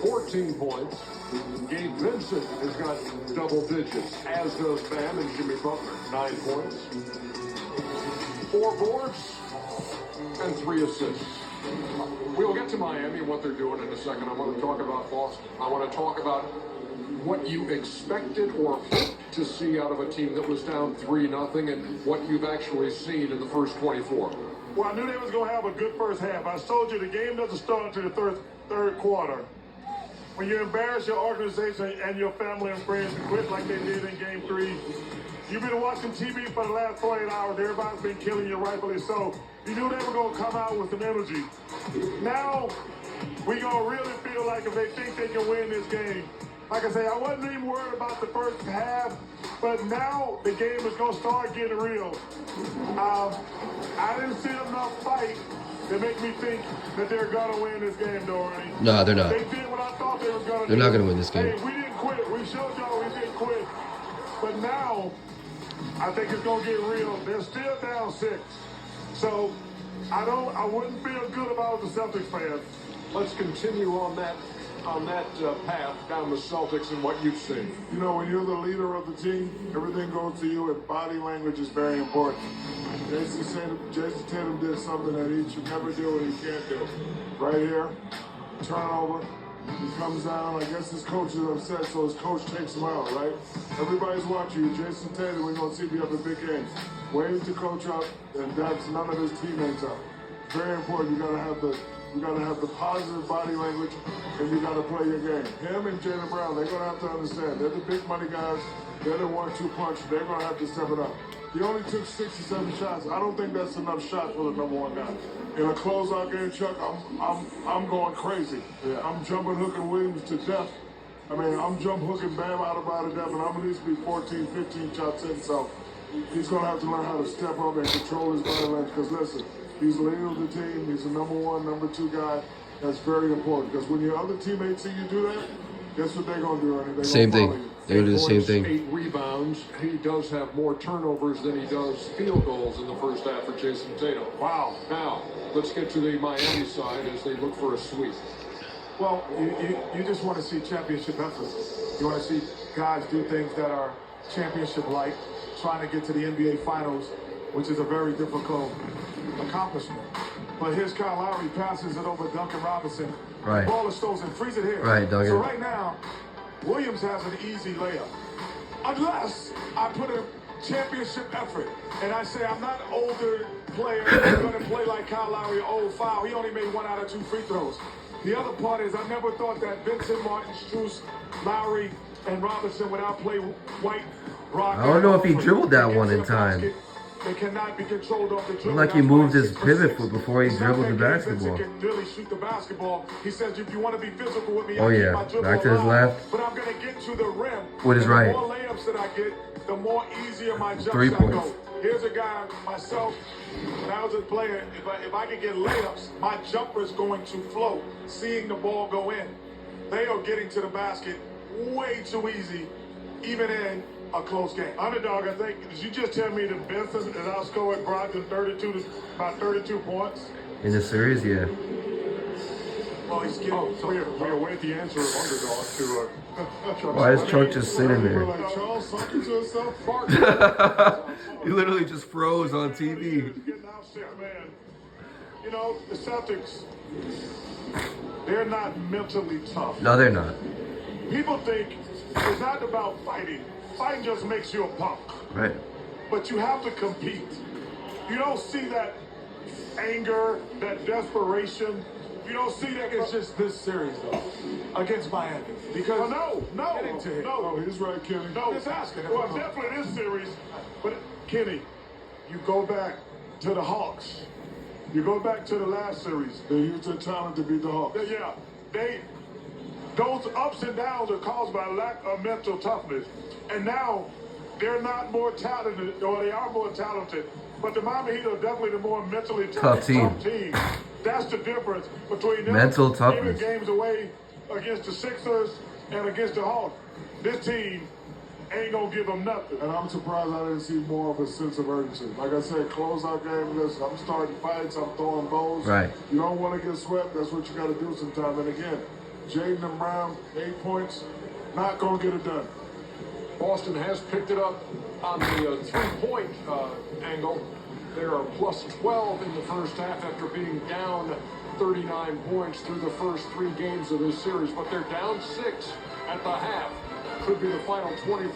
14 points. Gabe Vincent has got double digits, as does Bam and Jimmy Butler. 9 points, 4 boards, and 3 assists. We'll get to Miami and what they're doing in a second. I want to talk about Boston. I want to talk about what you expected or hoped to see out of a team that was down 3-0 and what you've actually seen in the first 24. Well, I knew they was going to have a good first half. I told you the game doesn't start until the third quarter. When you embarrass your organization and your family and friends and quit like they did in Game 3, you've been watching TV for the last 48 hours. Everybody's been killing you, rightfully so. You knew they were going to come out with some energy. Now, we going to really feel like if they think they can win this game. Like I say, I wasn't even worried about the first half, but now the game is going to start getting real. I didn't see enough fight to make me think that they're going to win this game, though, Ernie. No, they're not. They did what I thought they was going to do. They're not going to win this game. Hey, we didn't quit. We showed y'all we didn't quit. But now, I think it's going to get real. They're still down 6. So, I wouldn't feel good about the Celtics fans. Let's continue on that path down the Celtics and what you've seen. You know, when you're the leader of the team, everything goes to you, and body language is very important. Jason Tatum did something that he should never do and he can't do. Right here, turnover. He comes down. I guess his coach is upset, so his coach takes him out, right? Everybody's watching you. Jason Tatum, we're going to see if you have a big game. Wave the coach up, and that's none of his teammates up. Very important. You got to have the positive body language, and you got to play your game. Him and Jaylen Brown, they're going to have to understand. They're the big money guys. They're the 1-2 punch. They're going to have to step it up. He only took 67 shots. I don't think that's enough shots for the number 1 guy. In a closeout game, Chuck, I'm going crazy. Yeah. I'm jumping hooking Williams to death. I mean, I'm jump hooking Bam out of death, and I'm at least be 14, 15 shots in. So he's going to have to learn how to step up and control his body language. Because listen, he's the leader of the team. He's the number 1, number 2 guy. That's very important. Because when your other teammates see you do that, guess what they're going to do, Ernie? Same thing. They're going to do the same thing. 8 rebounds. He does have more turnovers than he does field goals in the first half for Jason Tatum. Wow. Now, let's get to the Miami side as they look for a sweep. Well, you just want to see championship effort. You want to see guys do things that are championship-like, trying to get to the NBA Finals, which is a very difficult accomplishment. But here's Kyle Lowry, passes it over Duncan Robinson. Right. The ball is stolen, freeze it here. Right, Duncan. So right now, Williams has an easy layup. Unless I put a championship effort and I say I'm not an older player, I'm going to play like Kyle Lowry, old foul. He only made 1 out of 2 free throws. The other part is I never thought that Vincent, Martin, Strus, Lowry, and Robinson would outplay White, Rock. I don't know if he dribbled that one in time. They cannot be controlled off the dribble. Like he moved his pivot foot before he dribbled the basketball. Can really shoot the basketball. He says, if you want to be physical with me, oh yeah, back to his left. But I'm going to get to the rim. With his right. The more layups that I get, the more easier my jump 3 shot points. go. Here's a guy, myself, when I was a player, if I can get layups, my jumper is going to float, seeing the ball go in. They are getting to the basket way too easy, even in a close game. Underdog, I think, did you just tell me that Vincent is outscoring Brogdon by 32 points? In the series, yeah. Well, he's getting... So we await the answer of underdog to Why is Chuck just sitting there? Like Charles talking to himself. He literally just froze on TV. Man, you know, the Celtics, they're not mentally tough. No, they're not. People think it's not about fighting. Fighting just makes you a punk. Right. But you have to compete. You don't see that anger, that desperation. You don't see that. It's just this series, though, against Miami. Because no, he's right, Kenny. No, just asking. Well, definitely this series. But Kenny, you go back to the Hawks. You go back to the last series. They used their talent to beat the Hawks. Yeah, those ups and downs are caused by lack of mental toughness. And now they're not more talented, or they are more talented. But the Miami Heat are definitely the more mentally tough team. That's the difference between them mental toughness. giving games away against the Sixers and against the Hawks. This team ain't gonna give them nothing. And I'm surprised I didn't see more of a sense of urgency. Like I said, closeout game, listen, I'm starting fights, I'm throwing bows. Right. You don't want to get swept, that's what you got to do sometime. And again, Jaden and Brown, 8 points, not going to get it done. Boston has picked it up on the three-point angle. They are plus 12 in the first half after being down 39 points through the first 3 games of this series, but they're down 6 at the half. Could be the final 24 minutes.